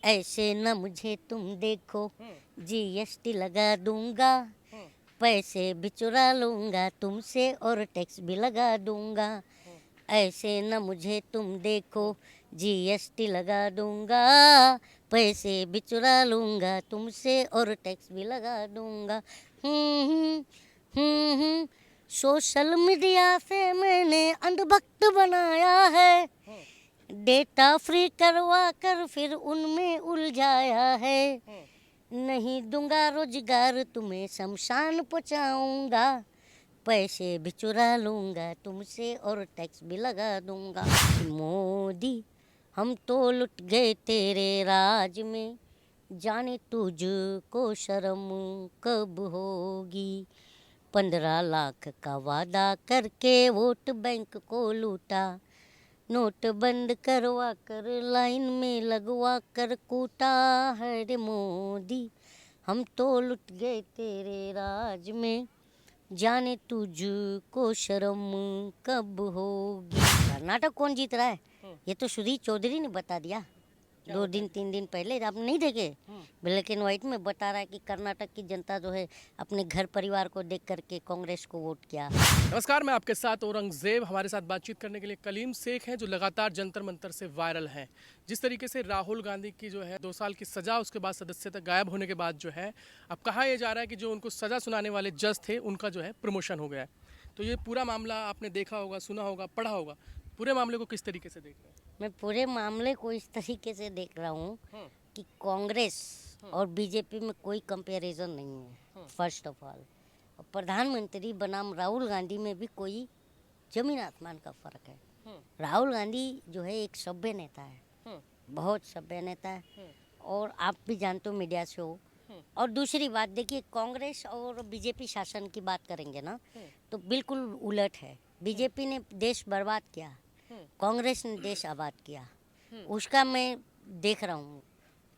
ऐसे न मुझे तुम देखो, जीएसटी लगा दूंगा, पैसे भी चुरा लूंगा तुमसे और टैक्स भी लगा दूंगा। ऐसे न मुझे तुम देखो, जीएसटी लगा दूंगा, पैसे भी चुरा लूंगा तुमसे और टैक्स भी लगा दूंगा। हम्म हम्म सोशल मीडिया से मैंने अंधभक्त बनाया है, डेटा फ्री करवा कर फिर उनमें उलझाया है। नहीं दूंगा रोजगार तुम्हें, शमशान पहुंचाऊंगा, पैसे भी चुरा लूंगा तुमसे और टैक्स भी लगा दूंगा। मोदी हम तो लुट गए तेरे राज में, जाने तुझको शर्म कब होगी। 15 लाख का वादा करके वोट बैंक को लूटा, नोट बंद करवा कर लाइन में लगवा कर कूटा है रे मोदी। हम तो लुट गए तेरे राज में, जाने तुझको शर्म कब होगी। कर्नाटक कौन जीत रहा है ये तो सुधीर चौधरी ने बता दिया 2-3 दिन पहले। आप नहीं देखे? ब्लैक एंड व्हाइट में बता रहा है कि कर्नाटक की जनता जो है अपने घर परिवार को देख करके कांग्रेस को वोट किया। नमस्कार, मैं आपके साथ औरंगजेब। हमारे साथ बातचीत करने के लिए कलीम शेख हैं जो लगातार जंतर मंतर से वायरल हैं। जिस तरीके से राहुल गांधी की जो है 2 साल की सज़ा, उसके बाद सदस्यता गायब होने के बाद जो है अब कहा यह जा रहा है कि जो उनको सज़ा सुनाने वाले जज थे उनका जो है प्रमोशन हो गया है। तो ये पूरा मामला आपने देखा होगा, सुना होगा, पढ़ा होगा। पूरे मामले को किस तरीके से देख रहे हैं? मैं पूरे मामले को इस तरीके से देख रहा हूँ कि कांग्रेस और बीजेपी में कोई कंपैरिजन नहीं है। फर्स्ट ऑफ ऑल, प्रधानमंत्री बनाम राहुल गांधी में भी कोई जमीन आसमान का फर्क है। राहुल गांधी जो है एक सभ्य नेता है, बहुत सभ्य नेता है, और आप भी जानते हो, मीडिया से हो। और दूसरी बात देखिए, कांग्रेस और बीजेपी शासन की बात करेंगे ना तो बिल्कुल उलट है। बीजेपी ने देश बर्बाद किया, कांग्रेस ने देश आबाद किया। उसका मैं देख रहा हूँ।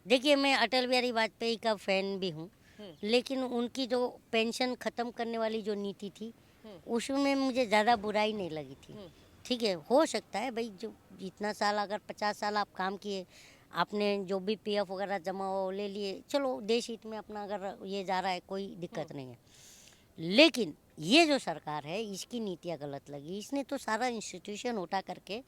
देखिए, मैं अटल बिहारी वाजपेयी का फैन भी हूँ, लेकिन उनकी जो पेंशन ख़त्म करने वाली जो नीति थी उसमें मुझे ज़्यादा बुराई नहीं लगी थी। ठीक है, हो सकता है भाई, जो इतना साल, अगर 50 साल आप काम किए, आपने जो भी पीएफ वगैरह जमा हो ले लिए, चलो देश हित में अपना अगर ये जा रहा है कोई दिक्कत नहीं है। लेकिन ये जो सरकार है इसकी नीतियाँ गलत लगी। इसने तो सारा इंस्टीट्यूशन उठा करके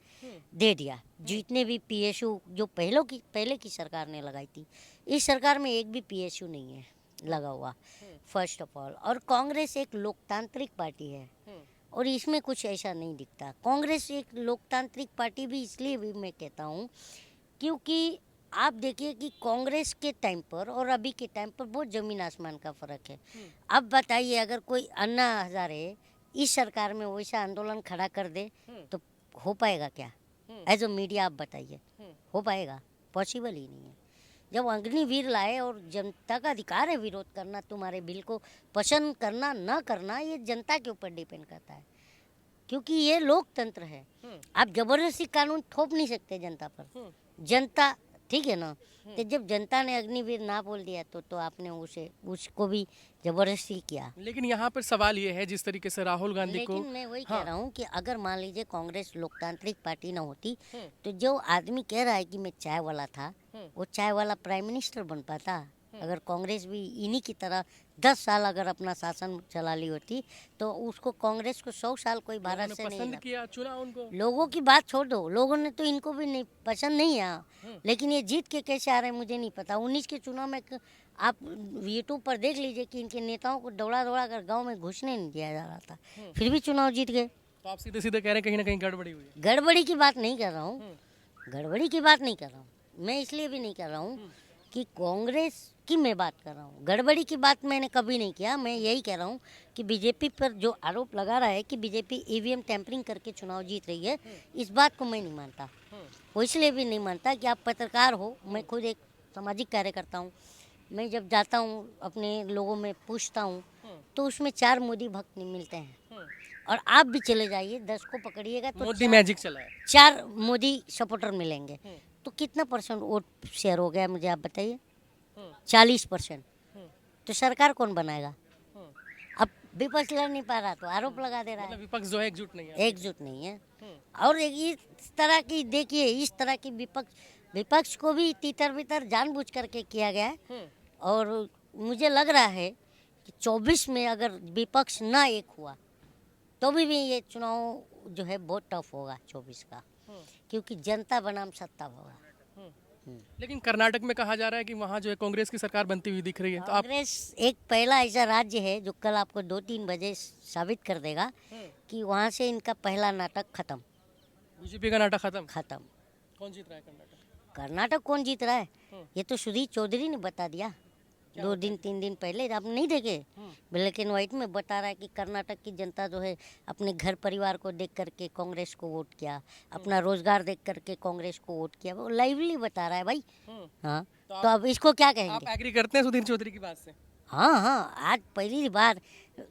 दे दिया। जितने भी पीएसयू जो पहले की सरकार ने लगाई थी, इस सरकार में एक भी पीएसयू नहीं है लगा हुआ, फर्स्ट ऑफ ऑल। और कांग्रेस एक लोकतांत्रिक पार्टी है और इसमें कुछ ऐसा नहीं दिखता। कांग्रेस एक लोकतांत्रिक पार्टी भी इसलिए भी मैं कहता हूँ क्योंकि आप देखिए कि कांग्रेस के टाइम पर और अभी के टाइम पर बहुत ज़मीन आसमान का फ़र्क है। अब बताइए, अगर कोई अन्ना हज़ारे इस सरकार में वैसा आंदोलन खड़ा कर दे तो हो पाएगा क्या? एज अ मीडिया आप बताइए, हो पाएगा? पॉसिबल ही नहीं है। जब अग्निवीर लाए, और जनता का अधिकार है विरोध करना, तुम्हारे बिल को पसंद करना ना करना ये जनता के ऊपर डिपेंड करता है, क्योंकि ये लोकतंत्र है। आप जबरदस्ती कानून थोप नहीं सकते जनता पर। जनता, ठीक है ना? तो जब जनता ने अग्निवीर ना बोल दिया तो आपने उसको भी जबरदस्ती किया। लेकिन यहाँ पर सवाल ये है, जिस तरीके से राहुल गांधी को, लेकिन मैं वही कह रहा हूँ कि अगर मान लीजिए कांग्रेस लोकतांत्रिक पार्टी ना होती तो जो आदमी कह रहा है कि मैं चाय वाला था, वो चाय वाला प्राइम मिनिस्टर बन पाता। अगर कांग्रेस भी इन्हीं की तरह 10 साल अगर अपना शासन चला ली होती तो उसको, कांग्रेस को 100 साल कोई भारत से नहीं पसंद किया, चुना उनको। लोगों की बात छोड़ दो, लोगों ने तो इनको भी नहीं पसंद नहीं है। लेकिन ये जीत के कैसे आ रहे हैं मुझे नहीं पता। 19 के चुनाव में आप यूट्यूब पर देख लीजिए कि इनके नेताओं को दौड़ा दौड़ा कर गांव में घुसने नहीं दिया जा रहा था, फिर भी चुनाव जीत गए। तो आप सीधे सीधे कह रहे हैं कहीं ना कहीं गड़बड़ी हुई है। गड़बड़ी की बात नहीं कर रहा हूँ, गड़बड़ी की बात नहीं कर रहा हूँ। मैं इसलिए भी नहीं कर रहा हूँ कि कांग्रेस की मैं बात कर रहा हूँ, गड़बड़ी की बात मैंने कभी नहीं किया। मैं यही कह रहा हूँ कि बीजेपी पर जो आरोप लगा रहा है कि बीजेपी ईवीएम टैंपरिंग करके चुनाव जीत रही है, इस बात को मैं नहीं मानता। वो इसलिए भी नहीं मानता कि आप पत्रकार हो, मैं खुद एक सामाजिक कार्यकर्ता हूँ। मैं जब जाता हूँ अपने लोगों में पूछता हूँ तो उसमें 4 मोदी भक्त नहीं मिलते हैं। और आप भी चले जाइए, 10 को पकड़िएगा तो मोदी मैजिक चला है। 4 मोदी सपोर्टर मिलेंगे। तो कितना परसेंट वोट शेयर हो गया मुझे आप बताइए? 40%। तो सरकार कौन बनाएगा? अब विपक्ष लड़ नहीं पा रहा तो आरोप लगा दे रहा है। विपक्ष जो है एकजुट नहीं है। एकजुट नहीं है। और इस तरह की देखिए, इस तरह की विपक्ष विपक्ष को भी तीतर बितर जानबूझ करके किया गया है। और मुझे लग रहा है कि 24 में अगर विपक्ष ना एक हुआ तो भी ये चुनाव जो है बहुत टफ होगा 24 का, क्योंकि जनता बनाम सत्ता होगा। लेकिन कर्नाटक में कहा जा रहा है कि वहाँ जो है कांग्रेस की सरकार बनती हुई दिख रही है, तो आप कांग्रेस एक पहला ऐसा राज्य है जो कल आपको 2-3 बजे साबित कर देगा कि वहाँ से इनका पहला नाटक खत्म। बीजेपी का नाटक खत्म। कौन जीत रहा है कर्नाटक? कर्नाटक कौन जीत रहा है ये तो सुधीर चौधरी ने बता दिया 2-3 दिन पहले। आप नहीं देखे? ब्लैक एंड व्हाइट में बता रहा है कि कर्नाटक की जनता जो है अपने घर परिवार को देख करके कांग्रेस को वोट किया, अपना रोजगार देख करके कांग्रेस को वोट किया। वो लाइवली बता रहा है भाई। हाँ, तो अब इसको क्या आप कहेंगे? एग्री करते हैं सुधीर चौधरी की बात से? हाँ हाँ, आज पहली बार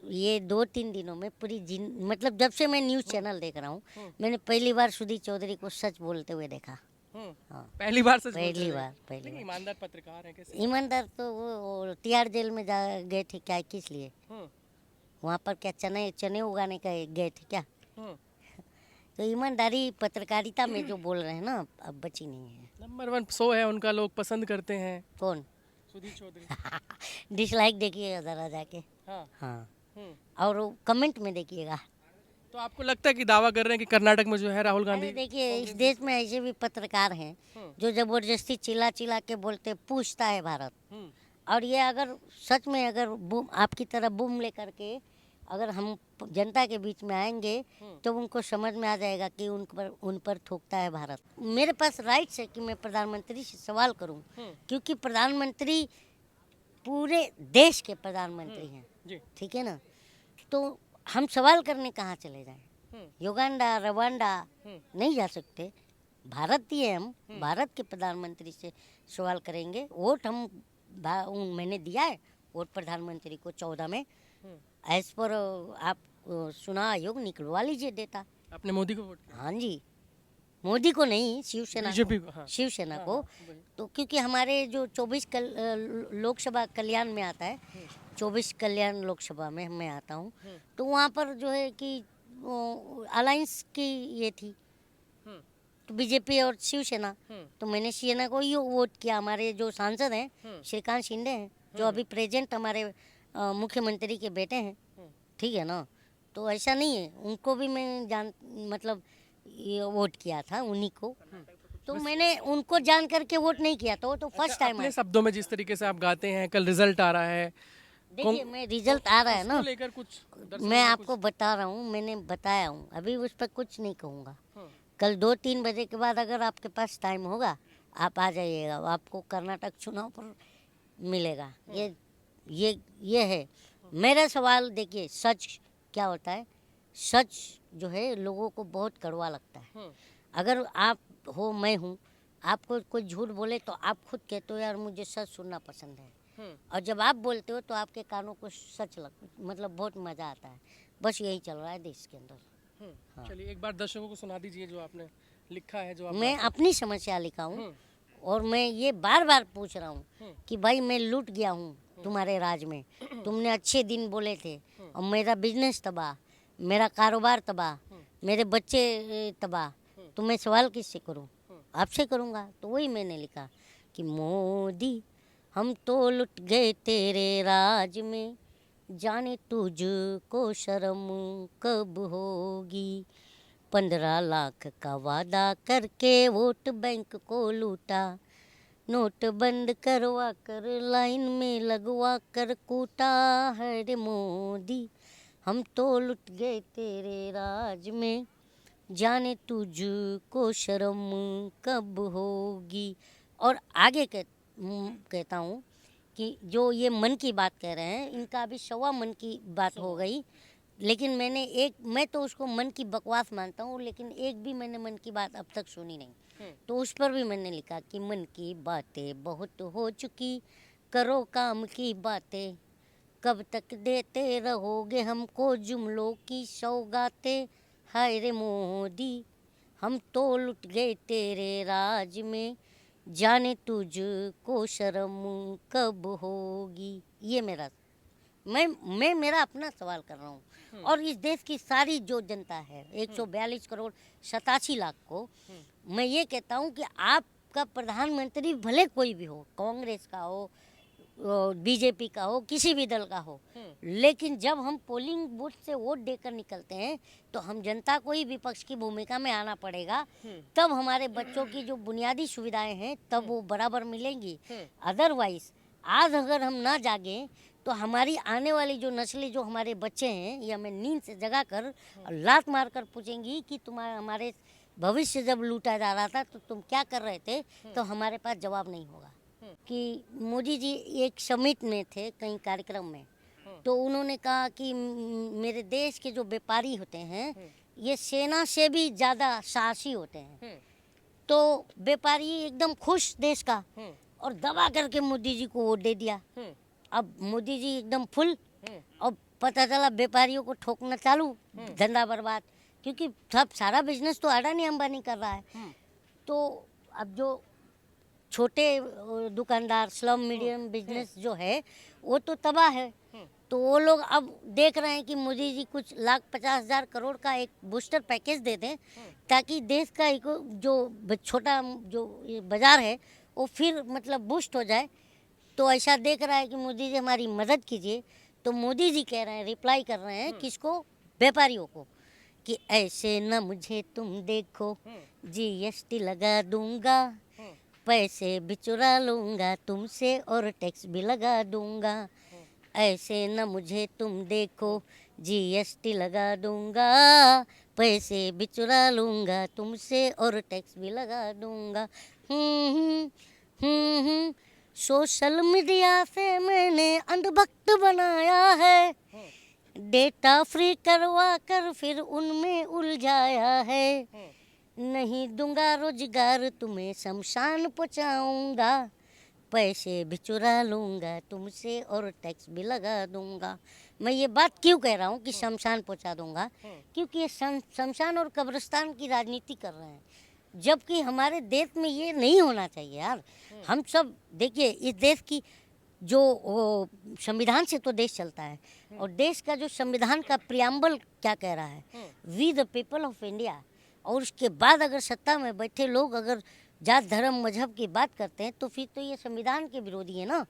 ये 2-3 दिनों में मतलब जब से मैं न्यूज़ चैनल देख रहा हूँ मैंने पहली बार सुधीर चौधरी को सच बोलते हुए देखा। हाँ, पहली बार सच बोल पहली रहे हैं। बार पहली लेकिन बार। ईमानदार पत्रकार हैं कैसे? ईमानदार तो वो तिहाड़ जेल में जा गए थे क्या, किस लिए? वहाँ पर क्या चने उगाने का गए थे क्या? तो ईमानदारी पत्रकारिता में जो बोल रहे हैं ना अब बची नहीं है। नंबर 1 शो है उनका, लोग पसंद करते हैं। कौन? सुधीर चौधरी। डिसलाइक देखिएगा ज़रा जाके। हाँ। हाँ, और वो कमेंट में देखिएगा। तो आपको लगता है कि दावा कर रहे हैं कि कर्नाटक में जो है राहुल गांधी? अरे देखिए, इस देश में ऐसे भी पत्रकार हैं जो जबरदस्ती चिल्ला चिल्ला के बोलते पूछता है भारत। और ये अगर सच में अगर बूम आपकी तरह बूम लेकर के अगर हम जनता के बीच में आएंगे तो उनको समझ में आ जाएगा कि उन पर थूकता है भारत। मेरे पास राइट्स है कि मैं प्रधानमंत्री से सवाल करूं, क्योंकि प्रधानमंत्री पूरे देश के प्रधानमंत्री हैं, ठीक है ना? तो हम सवाल करने कहाँ चले जाएं? युगांडा, रवांडा नहीं जा सकते। भारतीय है, हम भारत के प्रधानमंत्री से सवाल करेंगे। वोट मैंने दिया है वोट प्रधानमंत्री को 14 में। एज पर आप चुनाव आयोग निकलवा लीजिए डेटा। आपने मोदी को वोट किया? हाँ जी, मोदी को नहीं, शिवसेना बीजेपी को। हाँ। शिवसेना हाँ, को। वही। तो क्योंकि हमारे जो 24 लोकसभा कल्याण में आता है, 24 कल्याण लोकसभा में मैं आता हूँ, तो वहाँ पर जो है कि अलायंस की ये थी, तो बीजेपी और शिवसेना। तो मैंने शिवसेना को ही वोट किया। हमारे जो सांसद हैं श्रीकांत शिंदे हैं, जो अभी प्रेजेंट हमारे मुख्यमंत्री के बेटे हैं, ठीक है ना? तो ऐसा नहीं है, उनको भी मैं मतलब ये वोट किया था उन्हीं को। तो मैंने उनको जान करके वोट नहीं किया, तो वो तो फर्स्ट टाइम अपने है। शब्दों में जिस तरीके से आप गाते हैं, कल रिजल्ट आ रहा है, देखिए, मैं रिजल्ट आ रहा है ना, उसको लेकर कुछ मैं आपको बता रहा हूँ, मैंने बताया हूँ, अभी उस पर कुछ नहीं कहूँगा। कल 2-3 बजे के बाद अगर आपके पास टाइम होगा आप आ जाइएगा, आपको कर्नाटक चुनाव पर मिलेगा। ये है मेरा सवाल। देखिए, सच क्या होता है? सच जो है लोगों को बहुत कड़वा लगता है। अगर आप हो, मैं हूँ, आपको कोई झूठ बोले तो आप खुद कहते हो यार मुझे सच सुनना पसंद है, और जब आप बोलते हो तो आपके कानों को सच मतलब बहुत मज़ा आता है। बस यही चल रहा है देश के अंदर। हाँ। चलिए, एक बार दर्शकों को सुना दीजिए जो आपने लिखा है, जो आप मैं अपनी समस्या लिखा हूँ, और मैं ये बार बार पूछ रहा हूँ कि भाई मैं लूट गया हूँ तुम्हारे राज में। तुमने अच्छे दिन बोले थे और मेरा बिजनेस तबाह, मेरा कारोबार तबाह, मेरे बच्चे तबाह, तो मैं सवाल किससे करूं? आपसे करूंगा। तो वही मैंने लिखा कि मोदी हम तो लुट गए तेरे राज में, जाने तुझको शर्म कब होगी। 15 लाख का वादा करके वोट बैंक को लूटा, नोट बंद करवा कर लाइन में लगवा कर कूटा है रे मोदी। हम तो लुट गए तेरे राज में, जाने तुझको शर्म कब होगी। और आगे कहता हूँ कि जो ये मन की बात कह रहे हैं, इनका अभी 1.25 मन की बात हो गई, लेकिन मैं तो उसको मन की बकवास मानता हूँ, लेकिन एक भी मैंने मन की बात अब तक सुनी नहीं। तो उस पर भी मैंने लिखा कि मन की बातें बहुत हो चुकी, करो काम की बातें, कब तक देते रहोगे हमको जुमलों की सौगातें। हाय रे मोदी हम तो लुट गए तेरे राज में, जाने तुझको शर्म कब होगी। ये मैं मेरा अपना सवाल कर रहा हूँ। और इस देश की सारी जो जनता है 142 करोड़ 87 लाख को मैं ये कहता हूँ कि आप आपका प्रधानमंत्री भले कोई भी हो, कांग्रेस का हो, बीजेपी का हो, किसी भी दल का हो, लेकिन जब हम पोलिंग बूथ से वोट देकर निकलते हैं तो हम जनता को ही विपक्ष की भूमिका में आना पड़ेगा। तब हमारे बच्चों की जो बुनियादी सुविधाएं हैं तब वो बराबर मिलेंगी। अदरवाइज आज अगर हम ना जागें तो हमारी आने वाली जो नस्लें, जो हमारे बच्चे हैं, ये हमें नींद से जगा कर और लात मार कर पूछेंगी कि तुम्हारा हमारे भविष्य जब लूटा जा रहा था तो तुम क्या कर रहे थे, तो हमारे पास जवाब नहीं होगा। कि मोदी जी एक समिट में थे कहीं कार्यक्रम में, तो उन्होंने कहा कि मेरे देश के जो व्यापारी होते हैं ये सेना से भी ज़्यादा साहसी होते हैं। तो व्यापारी एकदम खुश देश का, और दबा करके मोदी जी को वोट दे दिया। अब मोदी जी एकदम फुल, अब पता चला व्यापारियों को ठोकना चालू, धंधा बर्बाद, क्योंकि सब सारा बिजनेस तो अडानी अंबानी कर रहा है। तो अब जो छोटे दुकानदार, स्लम मीडियम बिजनेस जो है वो तो तबाह है। तो वो लोग अब देख रहे हैं कि मोदी जी कुछ 1,50,000 करोड़ का एक बूस्टर पैकेज दे दें ताकि देश का एक जो छोटा जो बाजार है वो फिर मतलब बूस्ट हो जाए। तो ऐसा देख रहा है कि मोदी जी हमारी मदद कीजिए। तो मोदी जी कह रहे हैं, रिप्लाई कर रहे हैं किसको, व्यापारियों को, कि ऐसे न मुझे तुम देखो, GST लगा दूंगा, पैसे भी चुरा लूंगा तुमसे और टैक्स भी लगा दूंगा। ऐसे न मुझे तुम देखो, GST लगा दूंगा, पैसे भी चुरा लूंगा तुमसे और टैक्स भी लगा दूंगा। सोशल मीडिया से मैंने अंधभक्त बनाया है, डेटा फ्री करवा कर फिर उनमें उलझाया है। नहीं दूंगा रोजगार तुम्हें, शमशान पहुँचाऊंगा, पैसे भी चुरा लूंगा तुमसे और टैक्स भी लगा दूंगा। मैं ये बात क्यों कह रहा हूँ कि शमशान पहुँचा दूंगा, क्योंकि ये शमशान और कब्रिस्तान की राजनीति कर रहे हैं, जबकि हमारे देश में ये नहीं होना चाहिए यार। हम सब देखिए, इस देश की जो संविधान से तो देश चलता है, और देश का जो संविधान का प्रियम्बल क्या कह रहा है, we the people of India. और उसके बाद अगर सत्ता में बैठे लोग अगर जात धर्म मजहब की बात करते हैं तो फिर तो ये संविधान के विरोधी है ना।